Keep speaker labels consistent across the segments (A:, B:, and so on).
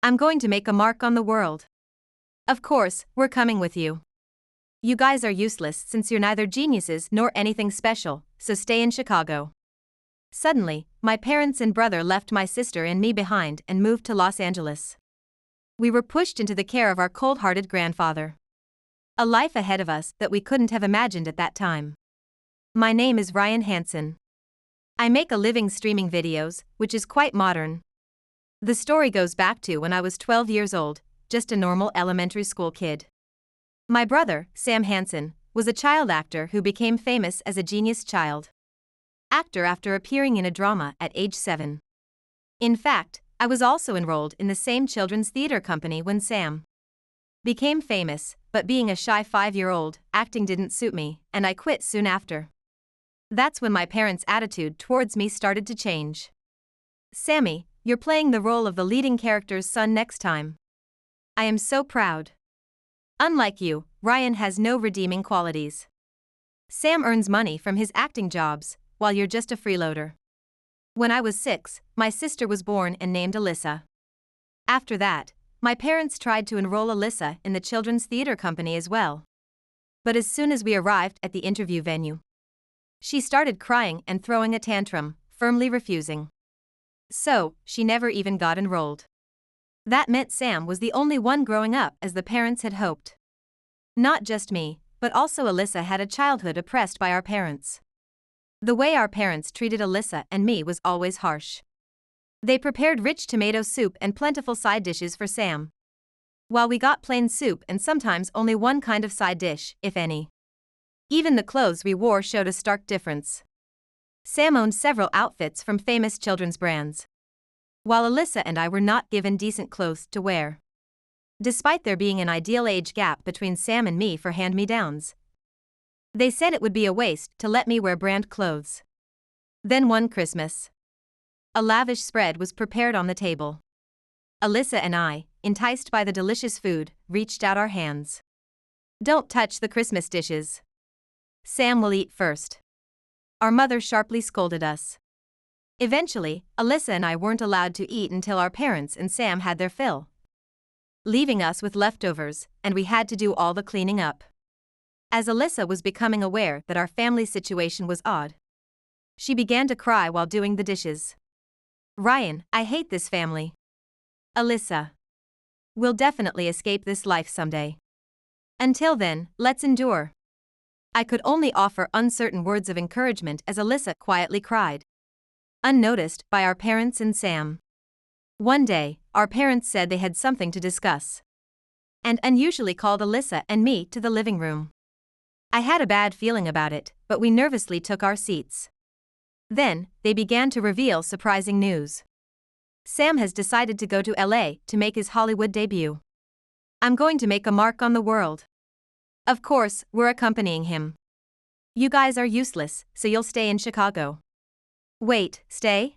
A: I'm going to make a mark on the world. Of course, we're coming with you. You guys are useless since you're neither geniuses nor anything special, so stay in Chicago. Suddenly, my parents and brother left my sister and me behind and moved to Los Angeles. We were pushed into the care of our cold-hearted grandfather. A life ahead of us that we couldn't have imagined at that time. My name is Ryan Hansen. I make a living streaming videos, which is quite modern. The story goes back to when I was 12 years old, just a normal elementary school kid. My brother, Sam Hansen, was a child actor who became famous as a genius child actor after appearing in a drama at age 7. In fact, I was also enrolled in the same children's theater company when Sam became famous, but being a shy 5-year-old, acting didn't suit me, and I quit soon after. That's when my parents' attitude towards me started to change. Sammy, you're playing the role of the leading character's son next time. I am so proud. Unlike you, Ryan has no redeeming qualities. Sam earns money from his acting jobs, while you're just a freeloader. When I was 6, my sister was born and named Alyssa. After that, my parents tried to enroll Alyssa in the children's theater company as well. But as soon as we arrived at the interview venue, she started crying and throwing a tantrum, firmly refusing. So, she never even got enrolled. That meant Sam was the only one growing up as the parents had hoped. Not just me, but also Alyssa had a childhood oppressed by our parents. The way our parents treated Alyssa and me was always harsh. They prepared rich tomato soup and plentiful side dishes for Sam, while we got plain soup and sometimes only one kind of side dish, if any. Even the clothes we wore showed a stark difference. Sam owned several outfits from famous children's brands, while Alyssa and I were not given decent clothes to wear. Despite there being an ideal age gap between Sam and me for hand-me-downs, they said it would be a waste to let me wear brand clothes. Then one Christmas, a lavish spread was prepared on the table. Alyssa and I, enticed by the delicious food, reached out our hands. Don't touch the Christmas dishes. Sam will eat first. Our mother sharply scolded us. Eventually, Alyssa and I weren't allowed to eat until our parents and Sam had their fill, leaving us with leftovers, and we had to do all the cleaning up. As Alyssa was becoming aware that our family situation was odd, she began to cry while doing the dishes. Ryan, I hate this family. Alyssa, we'll definitely escape this life someday. Until then, let's endure. I could only offer uncertain words of encouragement as Alyssa quietly cried, unnoticed by our parents and Sam. One day, our parents said they had something to discuss, and unusually called Alyssa and me to the living room. I had a bad feeling about it, but we nervously took our seats. Then, they began to reveal surprising news. Sam has decided to go to LA to make his Hollywood debut. I'm going to make a mark on the world. Of course, we're accompanying him. You guys are useless, so you'll stay in Chicago. Wait, stay?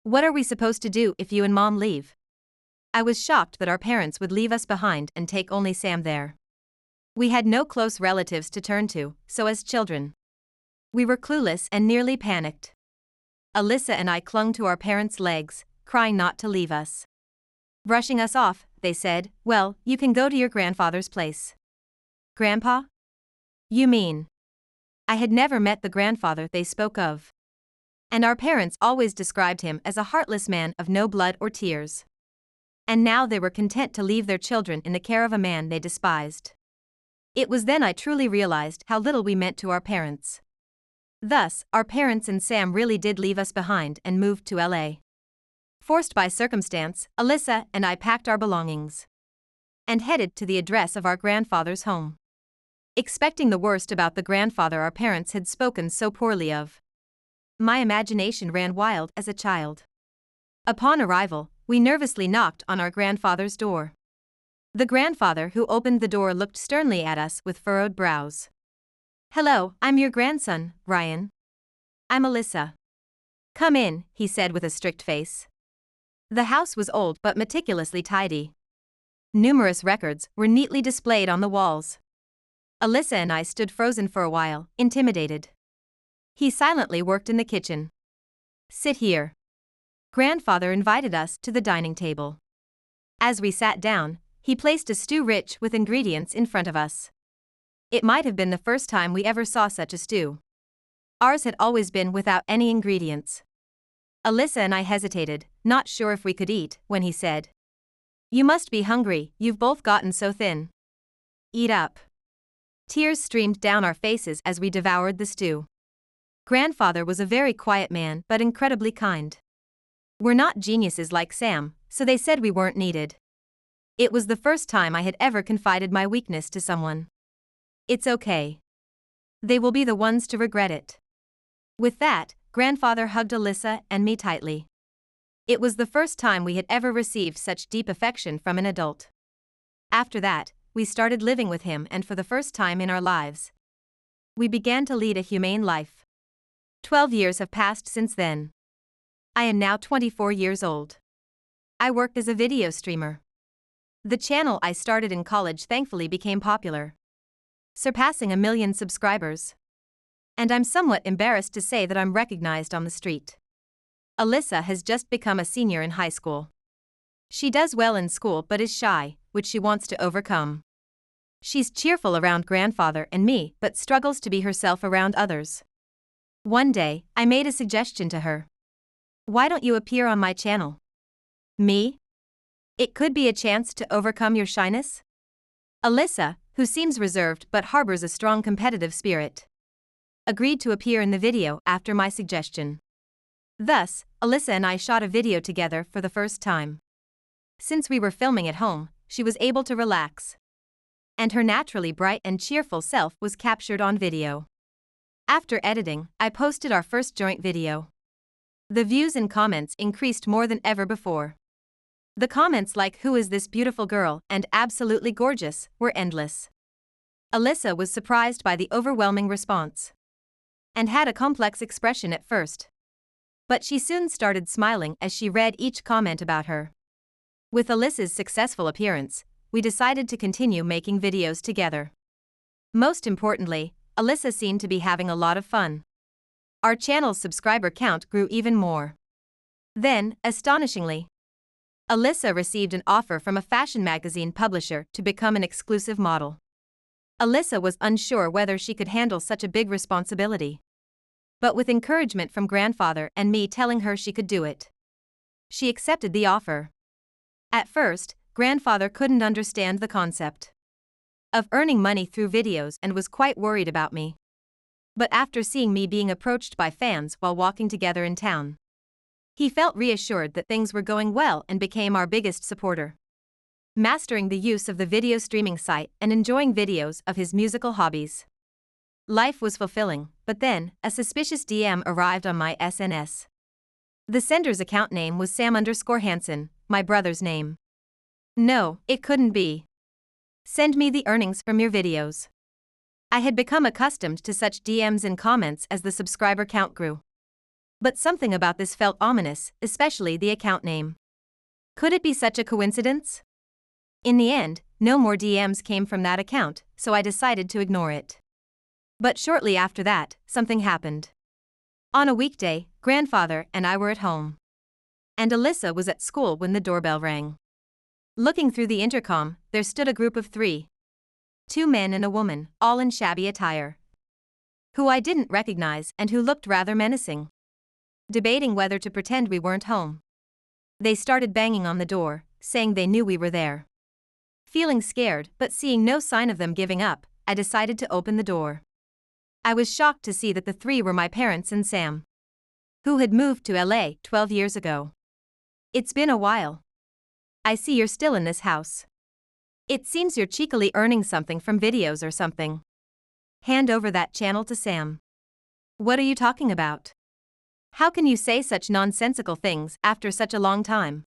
A: What are we supposed to do if you and Mom leave? I was shocked that our parents would leave us behind and take only Sam there. We had no close relatives to turn to, so as children, we were clueless and nearly panicked. Alyssa and I clung to our parents' legs, crying not to leave us. Brushing us off, they said, well, you can go to your grandfather's place. Grandpa? You mean? I had never met the grandfather they spoke of, and our parents always described him as a heartless man of no blood or tears. And now they were content to leave their children in the care of a man they despised. It was then I truly realized how little we meant to our parents. Thus, our parents and Sam really did leave us behind and moved to LA. Forced by circumstance, Alyssa and I packed our belongings and headed to the address of our grandfather's home, expecting the worst about the grandfather our parents had spoken so poorly of. My imagination ran wild as a child. Upon arrival, we nervously knocked on our grandfather's door. The grandfather who opened the door looked sternly at us with furrowed brows. Hello, I'm your grandson, Ryan. I'm Alyssa. Come in, he said with a strict face. The house was old but meticulously tidy. Numerous records were neatly displayed on the walls. Alyssa and I stood frozen for a while, intimidated. He silently worked in the kitchen. Sit here. Grandfather invited us to the dining table. As we sat down, he placed a stew rich with ingredients in front of us. It might have been the first time we ever saw such a stew. Ours had always been without any ingredients. Alyssa and I hesitated, not sure if we could eat, when he said, "You must be hungry, you've both gotten so thin. Eat up." Tears streamed down our faces as we devoured the stew. Grandfather was a very quiet man but incredibly kind. We're not geniuses like Sam, so they said we weren't needed. It was the first time I had ever confided my weakness to someone. It's okay. They will be the ones to regret it. With that, Grandfather hugged Alyssa and me tightly. It was the first time we had ever received such deep affection from an adult. After that, we started living with him, and for the first time in our lives, we began to lead a humane life. 12 years have passed since then. I am now 24 years old. I worked as a video streamer. The channel I started in college thankfully became popular, surpassing 1 million subscribers. And I'm somewhat embarrassed to say that I'm recognized on the street. Alyssa has just become a senior in high school. She does well in school but is shy, which she wants to overcome. She's cheerful around Grandfather and me but struggles to be herself around others. One day, I made a suggestion to her. "Why don't you appear on my channel?" "Me? It could be a chance to overcome your shyness?" Alyssa, who seems reserved but harbors a strong competitive spirit, agreed to appear in the video after my suggestion. Thus, Alyssa and I shot a video together for the first time. Since we were filming at home, she was able to relax, and her naturally bright and cheerful self was captured on video. After editing, I posted our first joint video. The views and comments increased more than ever before. The comments like "Who is this beautiful girl?" and "Absolutely gorgeous" were endless. Alyssa was surprised by the overwhelming response and had a complex expression at first. But she soon started smiling as she read each comment about her. With Alyssa's successful appearance, we decided to continue making videos together. Most importantly, Alyssa seemed to be having a lot of fun. Our channel's subscriber count grew even more. Then, astonishingly, Alyssa received an offer from a fashion magazine publisher to become an exclusive model. Alyssa was unsure whether she could handle such a big responsibility. But with encouragement from Grandfather and me telling her she could do it, she accepted the offer. At first, Grandfather couldn't understand the concept of earning money through videos and was quite worried about me. But after seeing me being approached by fans while walking together in town, he felt reassured that things were going well and became our biggest supporter, mastering the use of the video streaming site and enjoying videos of his musical hobbies. Life was fulfilling, but then, a suspicious DM arrived on my SNS. The sender's account name was Sam_Hansen, my brother's name. No, it couldn't be. "Send me the earnings from your videos." I had become accustomed to such DMs and comments as the subscriber count grew. But something about this felt ominous, especially the account name. Could it be such a coincidence? In the end, no more DMs came from that account, so I decided to ignore it. But shortly after that, something happened. On a weekday, Grandfather and I were at home, and Alyssa was at school when the doorbell rang. Looking through the intercom, there stood a group of 3. 2 men and a woman, all in shabby attire, who I didn't recognize and who looked rather menacing, debating whether to pretend we weren't home. They started banging on the door, saying they knew we were there. Feeling scared but seeing no sign of them giving up, I decided to open the door. I was shocked to see that the 3 were my parents and Sam, who had moved to LA 12 years ago. "It's been a while. I see you're still in this house. It seems you're cheekily earning something from videos or something. Hand over that channel to Sam." "What are you talking about? How can you say such nonsensical things after such a long time?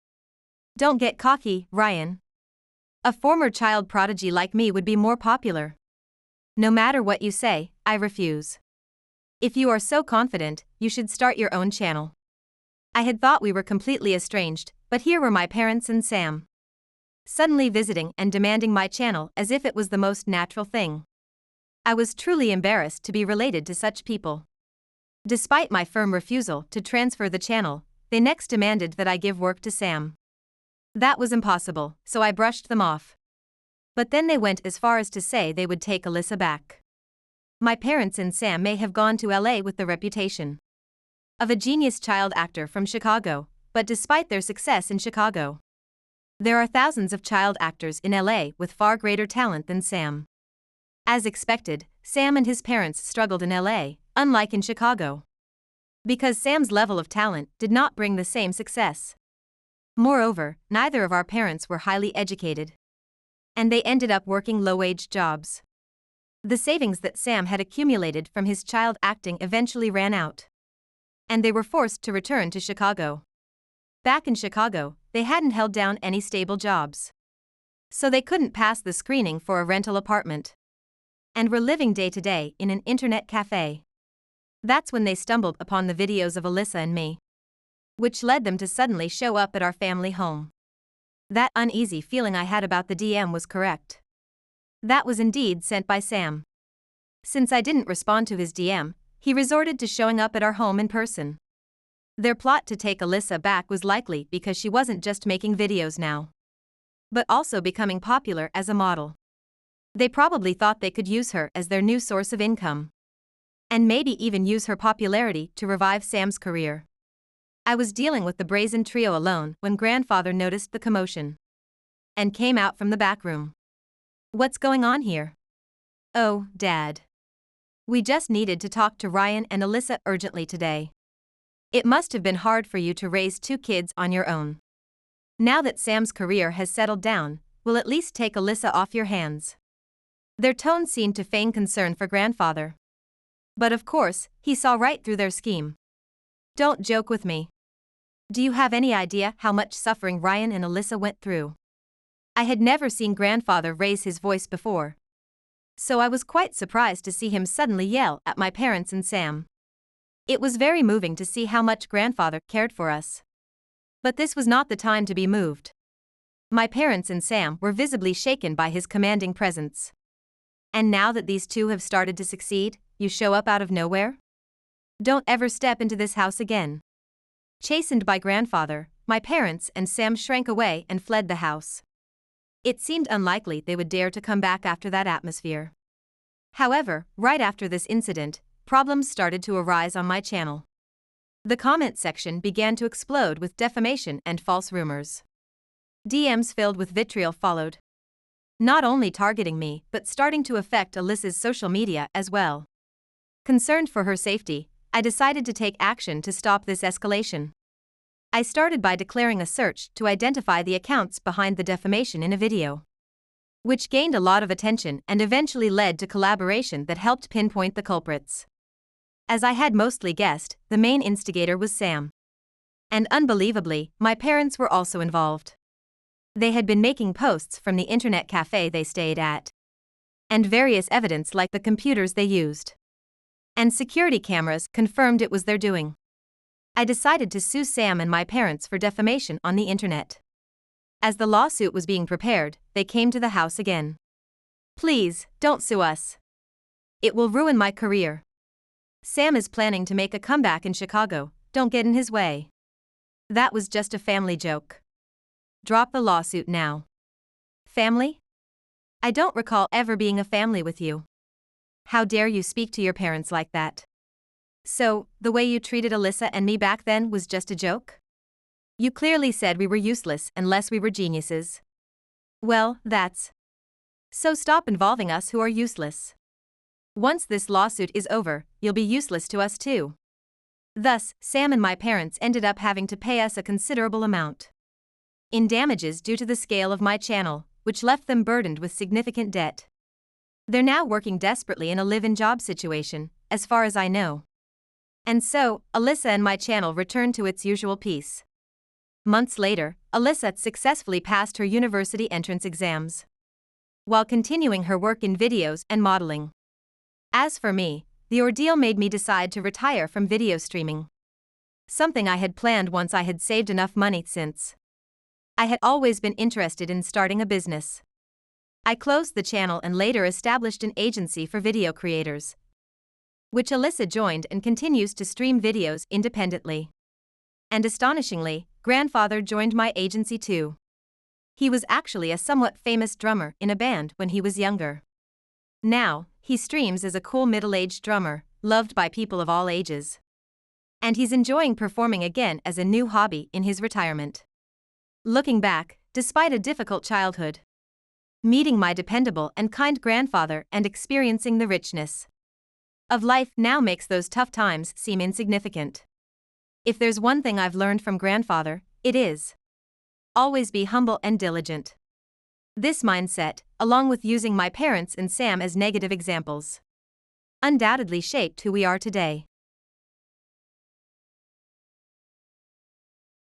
A: Don't get cocky, Ryan. A former child prodigy like me would be more popular." "No matter what you say, I refuse. If you are so confident, you should start your own channel." I had thought we were completely estranged, but here were my parents and Sam, suddenly visiting and demanding my channel as if it was the most natural thing. I was truly embarrassed to be related to such people. Despite my firm refusal to transfer the channel, they next demanded that I give work to Sam. That was impossible, so I brushed them off. But then they went as far as to say they would take Alyssa back. My parents and Sam may have gone to LA with the reputation of a genius child actor from Chicago, but despite their success in Chicago, there are thousands of child actors in LA with far greater talent than Sam. As expected, Sam and his parents struggled in LA, unlike in Chicago, because Sam's level of talent did not bring the same success. Moreover, neither of our parents were highly educated, and they ended up working low-wage jobs. The savings that Sam had accumulated from his child acting eventually ran out, and they were forced to return to Chicago. Back in Chicago, they hadn't held down any stable jobs, so they couldn't pass the screening for a rental apartment, and were living day to day in an internet cafe. That's when they stumbled upon the videos of Alyssa and me, which led them to suddenly show up at our family home. That uneasy feeling I had about the DM was correct. That was indeed sent by Sam. Since I didn't respond to his DM, he resorted to showing up at our home in person. Their plot to take Alyssa back was likely because she wasn't just making videos now, but also becoming popular as a model. They probably thought they could use her as their new source of income, and maybe even use her popularity to revive Sam's career. I was dealing with the brazen trio alone when grandfather noticed the commotion and came out from the back room. "What's going on here?" "Oh, Dad. We just needed to talk to Ryan and Alyssa urgently today. It must have been hard for you to raise 2 kids on your own. Now that Sam's career has settled down, we'll at least take Alyssa off your hands." Their tone seemed to feign concern for grandfather, but of course, he saw right through their scheme. "Don't joke with me. Do you have any idea how much suffering Ryan and Alyssa went through?" I had never seen grandfather raise his voice before, so I was quite surprised to see him suddenly yell at my parents and Sam. It was very moving to see how much grandfather cared for us. But this was not the time to be moved. My parents and Sam were visibly shaken by his commanding presence. "And now that these two have started to succeed, you show up out of nowhere? Don't ever step into this house again." Chastened by grandfather, my parents and Sam shrank away and fled the house. It seemed unlikely they would dare to come back after that atmosphere. However, right after this incident, problems started to arise on my channel. The comment section began to explode with defamation and false rumors. DMs filled with vitriol followed, not only targeting me but starting to affect Alyssa's social media as well. Concerned for her safety, I decided to take action to stop this escalation. I started by declaring a search to identify the accounts behind the defamation in a video, which gained a lot of attention and eventually led to collaboration that helped pinpoint the culprits. As I had mostly guessed, the main instigator was Sam. And unbelievably, my parents were also involved. They had been making posts from the internet cafe they stayed at, and various evidence like the computers they used and security cameras confirmed it was their doing. I decided to sue Sam and my parents for defamation on the internet. As the lawsuit was being prepared, they came to the house again. "Please, don't sue us. It will ruin my career. Sam is planning to make a comeback in Chicago, don't get in his way. That was just a family joke. Drop the lawsuit now." "Family? I don't recall ever being a family with you. How dare you speak to your parents like that? So, the way you treated Alyssa and me back then was just a joke? You clearly said we were useless unless we were geniuses. Well, that's so stop involving us who are useless. Once this lawsuit is over, you'll be useless to us too." Thus, Sam and my parents ended up having to pay us a considerable amount in damages due to the scale of my channel, which left them burdened with significant debt. They're now working desperately in a live-in job situation, as far as I know. And so, Alyssa and my channel returned to its usual peace. Months later, Alyssa successfully passed her university entrance exams, while continuing her work in videos and modeling. As for me, the ordeal made me decide to retire from video streaming, something I had planned once I had saved enough money since I had always been interested in starting a business. I closed the channel and later established an agency for video creators, which Alyssa joined and continues to stream videos independently. And astonishingly, grandfather joined my agency too. He was actually a somewhat famous drummer in a band when he was younger. Now, he streams as a cool middle-aged drummer, loved by people of all ages. And he's enjoying performing again as a new hobby in his retirement. Looking back, despite a difficult childhood, meeting my dependable and kind grandfather and experiencing the richness of life now makes those tough times seem insignificant. If there's one thing I've learned from grandfather, it is always be humble and diligent. This mindset, along with using my parents and Sam as negative examples, undoubtedly shaped who we are today.